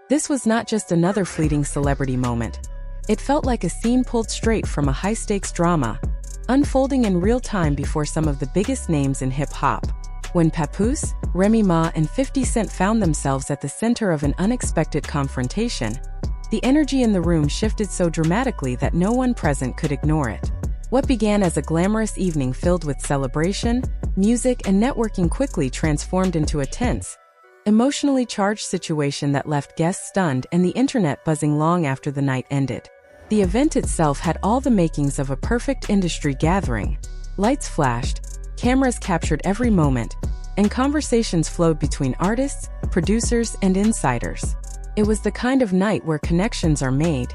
This was not just another fleeting celebrity moment. It felt like a scene pulled straight from a high-stakes drama, unfolding in real time before some of the biggest names in hip-hop. When Papoose, Remy Ma, and 50 Cent found themselves at the center of an unexpected confrontation, the energy in the room shifted so dramatically that no one present could ignore it. What began as a glamorous evening filled with celebration, music, and networking quickly transformed into a tense, emotionally charged situation that left guests stunned and the internet buzzing long after the night ended. The event itself had all the makings of a perfect industry gathering. Lights flashed, cameras captured every moment, and conversations flowed between artists, producers, and insiders. It was the kind of night where connections are made,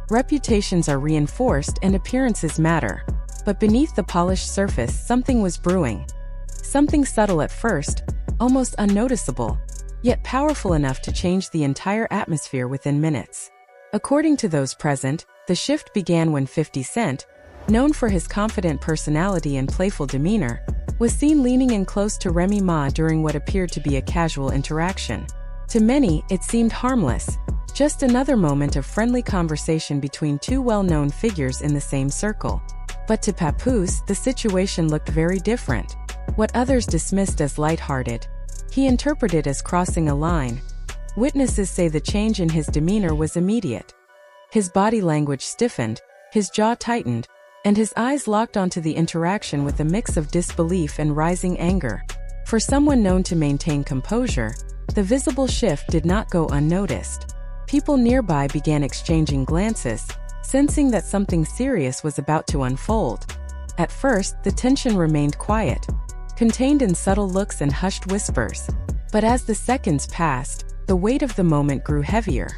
reputations are reinforced, and appearances matter. But beneath the polished surface, something was brewing. Something subtle at first, almost unnoticeable, yet powerful enough to change the entire atmosphere within minutes. According to those present, the shift began when 50 Cent, known for his confident personality and playful demeanor, was seen leaning in close to Remy Ma during what appeared to be a casual interaction. To many, it seemed harmless, just another moment of friendly conversation between two well-known figures in the same circle. But to Papoose, the situation looked very different. What others dismissed as lighthearted, he interpreted as crossing a line. Witnesses say the change in his demeanor was immediate. His body language stiffened, his jaw tightened, and his eyes locked onto the interaction with a mix of disbelief and rising anger. For someone known to maintain composure, the visible shift did not go unnoticed. People nearby began exchanging glances, sensing that something serious was about to unfold. At first, the tension remained quiet, contained in subtle looks and hushed whispers. But as the seconds passed, the weight of the moment grew heavier.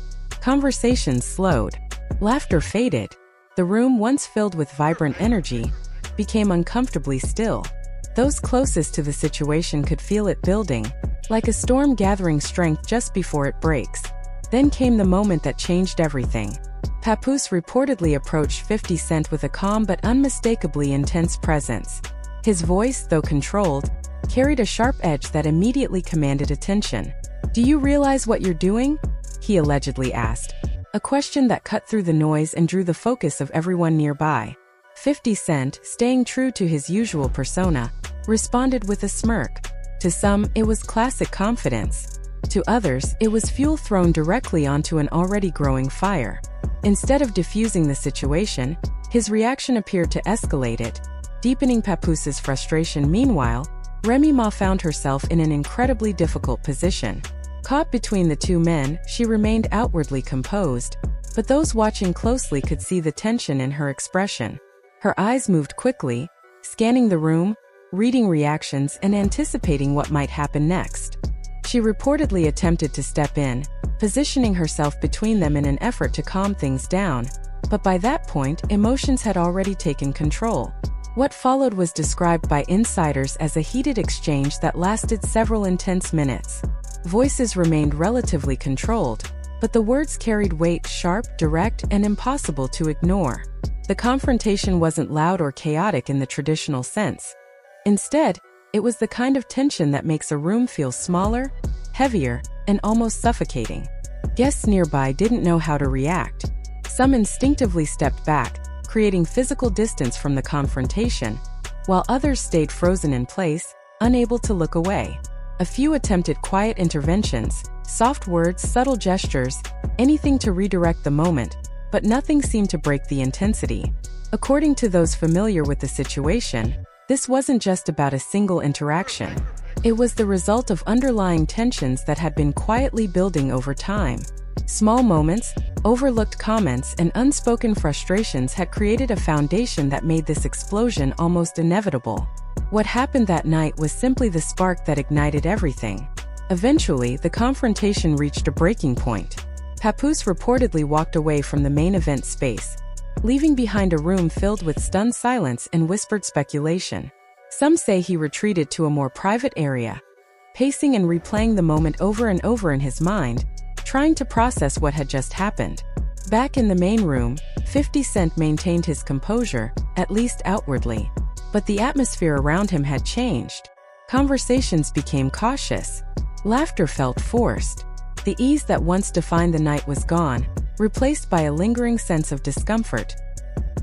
Conversations slowed. Laughter faded. The room, once filled with vibrant energy, became uncomfortably still. Those closest to the situation could feel it building, like a storm gathering strength just before it breaks. Then came the moment that changed everything. Papoose reportedly approached 50 Cent with a calm but unmistakably intense presence. His voice, though controlled, carried a sharp edge that immediately commanded attention. "Do you realize what you're doing?" he allegedly asked, a question that cut through the noise and drew the focus of everyone nearby. 50 Cent, staying true to his usual persona, responded with a smirk. To some, it was classic confidence. To others, it was fuel thrown directly onto an already growing fire. Instead of diffusing the situation, his reaction appeared to escalate it, deepening Papoose's frustration. Meanwhile, Remy Ma found herself in an incredibly difficult position. Caught between the two men, she remained outwardly composed, but those watching closely could see the tension in her expression. Her eyes moved quickly, scanning the room, reading reactions, and anticipating what might happen next. She reportedly attempted to step in, positioning herself between them in an effort to calm things down, but by that point, emotions had already taken control. What followed was described by insiders as a heated exchange that lasted several intense minutes. Voices remained relatively controlled, but the words carried weight, sharp, direct, and impossible to ignore. The confrontation wasn't loud or chaotic in the traditional sense. Instead, it was the kind of tension that makes a room feel smaller, heavier, and almost suffocating. Guests nearby didn't know how to react. Some instinctively stepped back, creating physical distance from the confrontation, while others stayed frozen in place, unable to look away. A few attempted quiet interventions, soft words, subtle gestures, anything to redirect the moment, but nothing seemed to break the intensity. According to those familiar with the situation, this wasn't just about a single interaction. It was the result of underlying tensions that had been quietly building over time. Small moments, overlooked comments, and unspoken frustrations had created a foundation that made this explosion almost inevitable. What happened that night was simply the spark that ignited everything. Eventually, the confrontation reached a breaking point. Papoose reportedly walked away from the main event space, leaving behind a room filled with stunned silence and whispered speculation. Some say he retreated to a more private area, pacing and replaying the moment over and over in his mind, trying to process what had just happened. Back in the main room, 50 Cent maintained his composure, at least outwardly. But the atmosphere around him had changed. Conversations became cautious. Laughter felt forced. The ease that once defined the night was gone, replaced by a lingering sense of discomfort.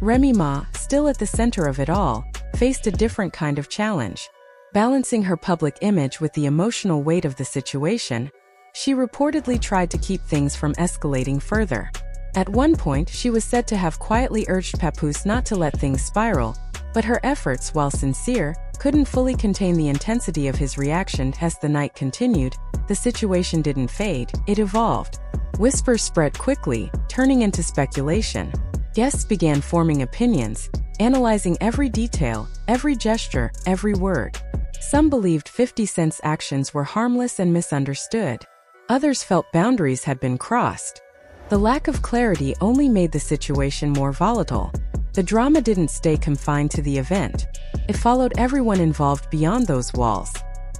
Remy Ma, still at the center of it all, faced a different kind of challenge. Balancing her public image with the emotional weight of the situation, she reportedly tried to keep things from escalating further. At one point, she was said to have quietly urged Papoose not to let things spiral, but her efforts, while sincere, couldn't fully contain the intensity of his reaction. As the night continued, the situation didn't fade, it evolved. Whispers spread quickly, turning into speculation. Guests began forming opinions, analyzing every detail, every gesture, every word. Some believed 50 Cent's actions were harmless and misunderstood. Others felt boundaries had been crossed. The lack of clarity only made the situation more volatile. The drama didn't stay confined to the event. It followed everyone involved beyond those walls.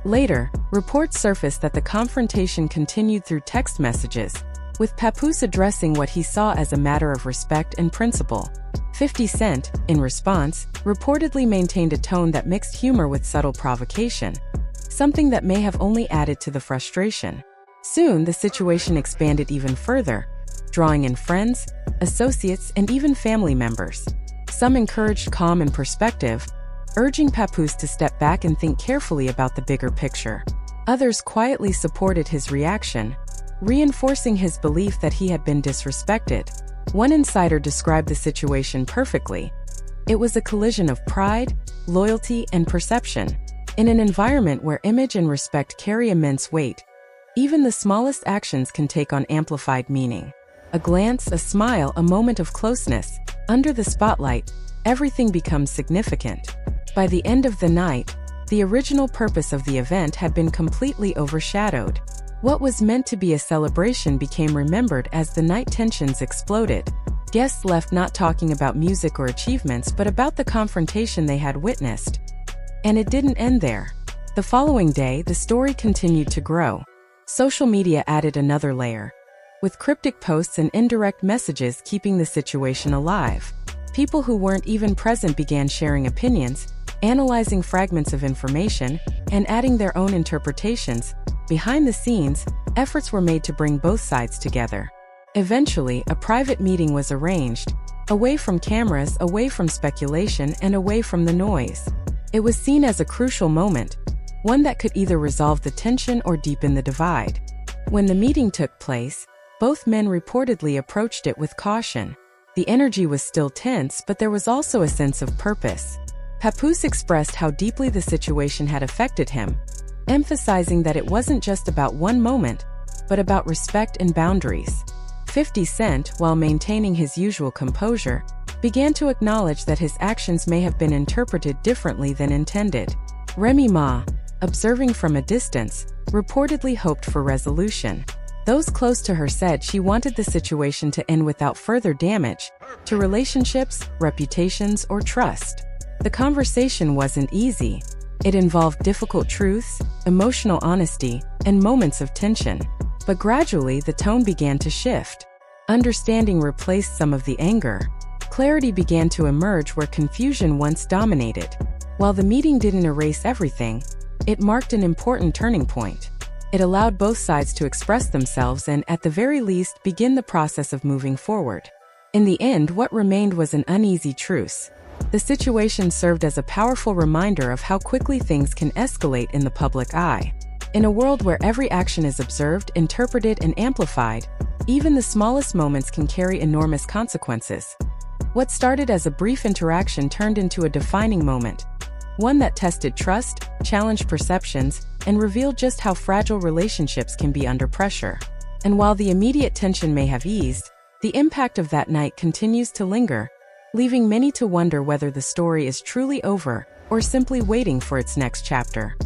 Later, reports surfaced that the confrontation continued through text messages, with Papoose addressing what he saw as a matter of respect and principle. 50 Cent, in response, reportedly maintained a tone that mixed humor with subtle provocation, something that may have only added to the frustration. Soon, the situation expanded even further, drawing in friends, associates, and even family members. Some encouraged calm and perspective, urging Papoose to step back and think carefully about the bigger picture. Others quietly supported his reaction, reinforcing his belief that he had been disrespected. One insider described the situation perfectly. It was a collision of pride, loyalty, and perception. In an environment where image and respect carry immense weight, even the smallest actions can take on amplified meaning. A glance, a smile, a moment of closeness. Under the spotlight, everything becomes significant. By the end of the night, the original purpose of the event had been completely overshadowed. What was meant to be a celebration became remembered as the night tensions exploded. Guests left not talking about music or achievements but about the confrontation they had witnessed. And it didn't end there. The following day, the story continued to grow. Social media added another layer, with cryptic posts and indirect messages keeping the situation alive. People who weren't even present began sharing opinions, analyzing fragments of information, and adding their own interpretations. Behind the scenes, efforts were made to bring both sides together. Eventually, a private meeting was arranged, away from cameras, away from speculation, and away from the noise. It was seen as a crucial moment, one that could either resolve the tension or deepen the divide. When the meeting took place, both men reportedly approached it with caution. The energy was still tense, but there was also a sense of purpose. Papoose expressed how deeply the situation had affected him, emphasizing that it wasn't just about one moment, but about respect and boundaries. 50 Cent, while maintaining his usual composure, began to acknowledge that his actions may have been interpreted differently than intended. Remy Ma, observing from a distance, reportedly hoped for resolution. Those close to her said she wanted the situation to end without further damage to relationships, reputations, or trust. The conversation wasn't easy. It involved difficult truths, emotional honesty, and moments of tension. But gradually, the tone began to shift. Understanding replaced some of the anger. Clarity began to emerge where confusion once dominated. While the meeting didn't erase everything, it marked an important turning point. It allowed both sides to express themselves and, at the very least, begin the process of moving forward. In the end, what remained was an uneasy truce. The situation served as a powerful reminder of how quickly things can escalate in the public eye. In a world where every action is observed, interpreted, and amplified, even the smallest moments can carry enormous consequences. What started as a brief interaction turned into a defining moment, one that tested trust, challenged perceptions, and revealed just how fragile relationships can be under pressure. And while the immediate tension may have eased, the impact of that night continues to linger, leaving many to wonder whether the story is truly over or simply waiting for its next chapter.